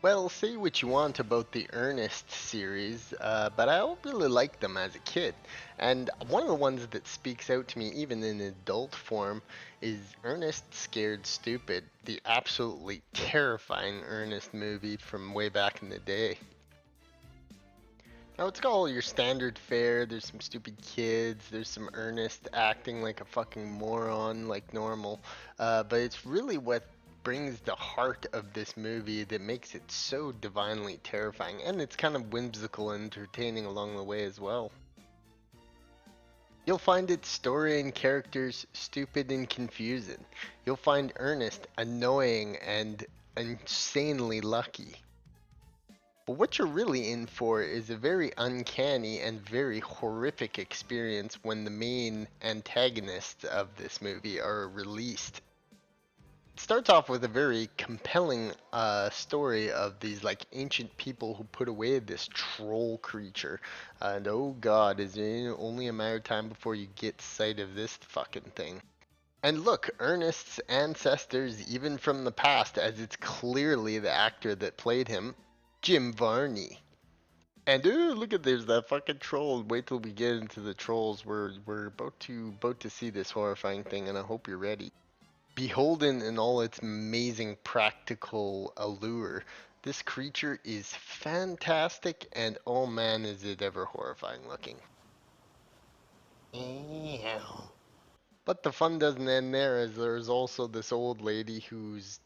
Well, say what you want about the Ernest series, but I really liked them as a kid. And one of the ones that speaks out to me, even in adult form, is Ernest Scared Stupid, the absolutely terrifying Ernest movie from way back in the day. Now, it's got all your standard fare. There's some stupid kids. There's some Ernest acting like a fucking moron, like normal. But it's really what brings the heart of this movie that makes it so divinely terrifying. And it's kind of whimsical and entertaining along the way as well. You'll find its story and characters stupid and confusing. You'll find Ernest annoying and insanely lucky. But what you're really in for is a very uncanny and very horrific experience when the main antagonists of this movie are released. It starts off with a very compelling story of these like ancient people who put away this troll creature. And oh god, is it only a matter of time before you get sight of this fucking thing. And look, Ernest's ancestors, even from the past, as it's clearly the actor that played him, Jim Varney. And look at there's that fucking troll. Wait till we get into the trolls. We're about to see this horrifying thing, and I hope you're ready. Beholden in all its amazing practical allure, this creature is fantastic, and oh man, is it ever horrifying looking. Ew. But the fun doesn't end there, as there's also this old lady who's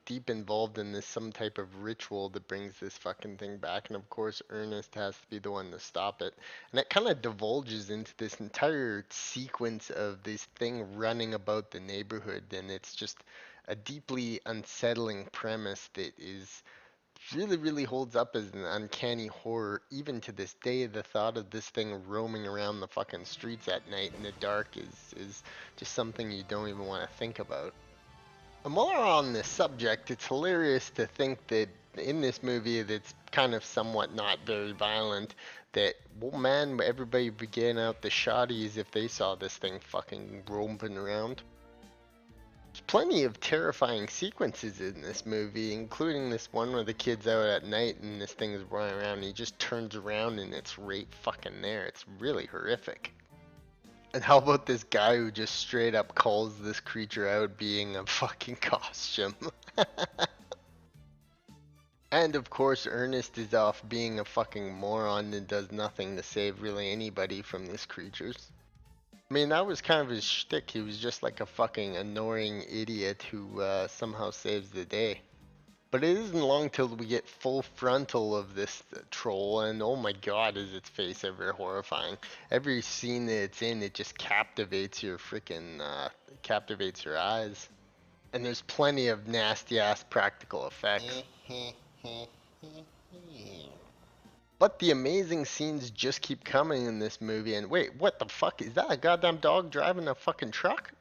deep involved in this some type of ritual that brings this fucking thing back, and of course Ernest has to be the one to stop it. And it kind of divulges into this entire sequence of this thing running about the neighborhood, and it's just a deeply unsettling premise that is really holds up as an uncanny horror even to this day. The thought of this thing roaming around the fucking streets at night in the dark is just something you don't even want to think about. And while we're on this subject, it's hilarious to think that in this movie that's kind of somewhat not very violent, that, well, man, everybody began out the shotties if they saw this thing fucking roaming around. There's plenty of terrifying sequences in this movie, including this one where the kid's out at night and this thing is running around and he just turns around and it's right fucking there. It's really horrific. And how about this guy who just straight up calls this creature out being a fucking costume? And of course, Ernest is off being a fucking moron and does nothing to save really anybody from these creatures. I mean, that was kind of his shtick. He was just like a fucking annoying idiot who somehow saves the day. But it isn't long till we get full frontal of this troll, and oh my god, is its face ever horrifying. Every scene that it's in, it just captivates your freaking, captivates your eyes. And there's plenty of nasty ass practical effects. But the amazing scenes just keep coming in this movie, and wait, what the fuck? Is that a goddamn dog driving a fucking truck?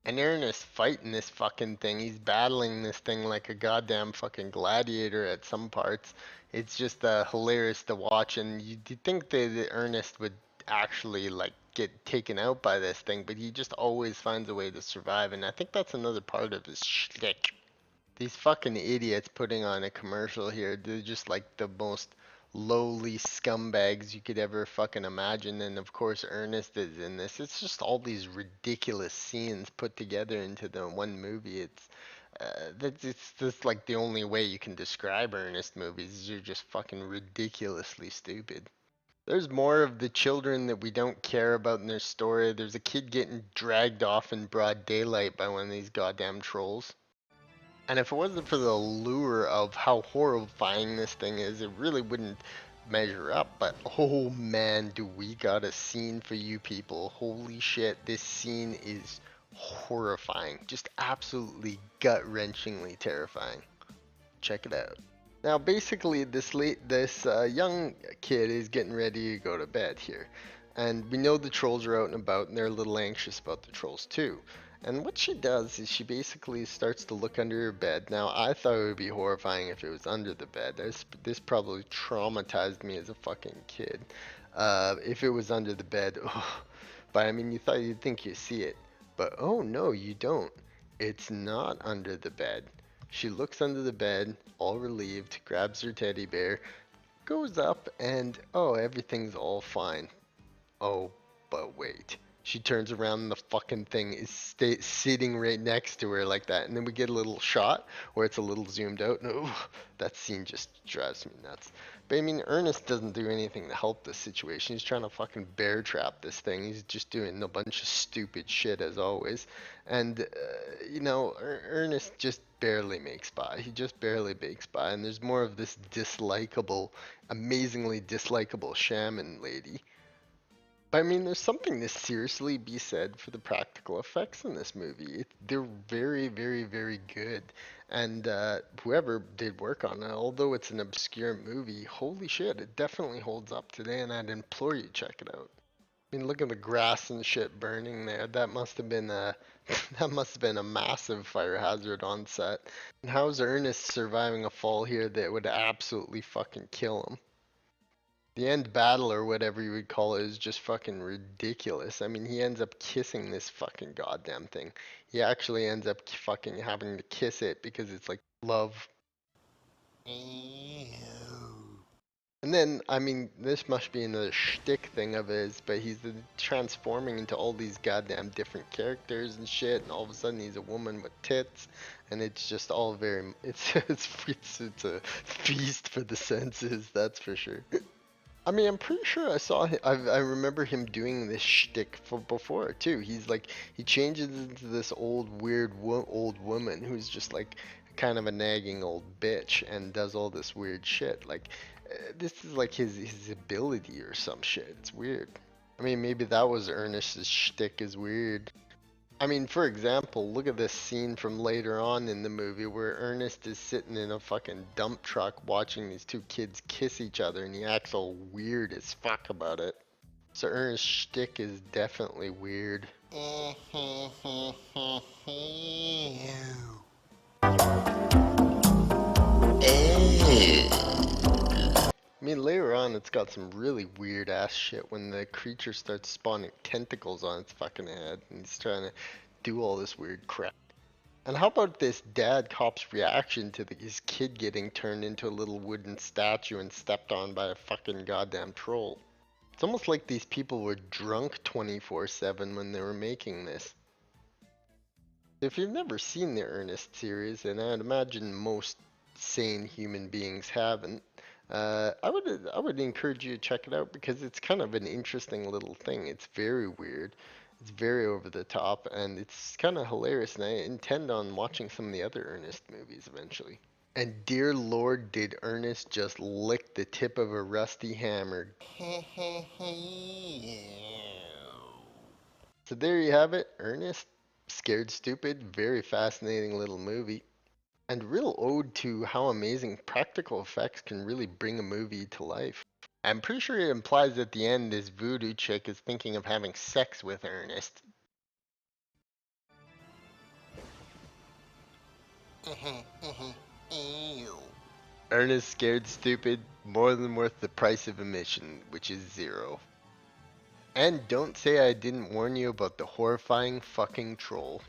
And Ernest fighting this fucking thing. He's battling this thing like a goddamn fucking gladiator at some parts. It's just hilarious to watch, and you'd think that Ernest would actually like get taken out by this thing, but he just always finds a way to survive, and I think that's another part of his shtick. These fucking idiots putting on a commercial here, they're just like the most lowly scumbags you could ever fucking imagine. And of course, Ernest is in this. It's just all these ridiculous scenes put together into the one movie. It's just like the only way you can describe Ernest movies. You're just fucking ridiculously stupid. There's more of the children that we don't care about in their story. There's a kid getting dragged off in broad daylight by one of these goddamn trolls. And if it wasn't for the lure of how horrifying this thing is, it really wouldn't measure up. But oh man, do we got a scene for you people. Holy shit, this scene is horrifying. Just absolutely gut-wrenchingly terrifying. Check it out. Now basically this young kid is getting ready to go to bed here. And we know the trolls are out and about and they're a little anxious about the trolls too. And what she does is she basically starts to look under her bed. Now I thought it would be horrifying if it was under the bed. This probably traumatized me as a fucking kid. If it was under the bed, oh. But I mean you'd think you see it. But oh no, you don't. It's not under the bed. She looks under the bed, all relieved, grabs her teddy bear, goes up, and oh, everything's all fine. Oh, but wait. She turns around and the fucking thing is sitting right next to her like that. And then we get a little shot where it's a little zoomed out. And that scene just drives me nuts. But I mean, Ernest doesn't do anything to help this situation. He's trying to fucking bear trap this thing. He's just doing a bunch of stupid shit as always. And, Ernest just barely makes by. He just barely makes by. And there's more of this dislikable, amazingly dislikable shaman lady. But I mean, there's something to seriously be said for the practical effects in this movie. They're very, very, very good. And whoever did work on it, although it's an obscure movie, holy shit, it definitely holds up today, and I'd implore you to check it out. I mean, look at the grass and shit burning there. That must have been a that must have been a massive fire hazard on set. And how's Ernest surviving a fall here that would absolutely fucking kill him? The end battle or whatever you would call it is just fucking ridiculous. I mean, he ends up kissing this fucking goddamn thing. He actually ends up fucking having to kiss it because it's like love. Ew. And then, I mean, this must be another shtick thing of his, but he's transforming into all these goddamn different characters and shit, and all of a sudden he's a woman with tits, and it's just all very, it's a feast for the senses, that's for sure. I mean, I'm pretty sure I saw him. I remember him doing this shtick for before too. He's like he changes into this old weird old woman who's just like kind of a nagging old bitch and does all this weird shit. Like this is like his ability or some shit. It's weird. I mean, maybe that was Ernest's shtick is weird. I mean, for example, look at this scene from later on in the movie where Ernest is sitting in a fucking dump truck watching these two kids kiss each other and he acts all weird as fuck about it. So Ernest's shtick is definitely weird. I mean, later on, it's got some really weird ass shit when the creature starts spawning tentacles on its fucking head and he's trying to do all this weird crap. And how about this dad cop's reaction to his kid getting turned into a little wooden statue and stepped on by a fucking goddamn troll? It's almost like these people were drunk 24/7 when they were making this. If you've never seen the Ernest series, and I'd imagine most sane human beings haven't, I would encourage you to check it out because it's kind of an interesting little thing. It's very weird. It's very over the top, and it's kind of hilarious. And I intend on watching some of the other Ernest movies eventually. And dear Lord, did Ernest just lick the tip of a rusty hammer. So there you have it, Ernest Scared Stupid. Very fascinating little movie. And real ode to how amazing practical effects can really bring a movie to life. I'm pretty sure it implies at the end this voodoo chick is thinking of having sex with Ernest. Ernest Scared Stupid, more than worth the price of admission, which is 0. And don't say I didn't warn you about the horrifying fucking troll.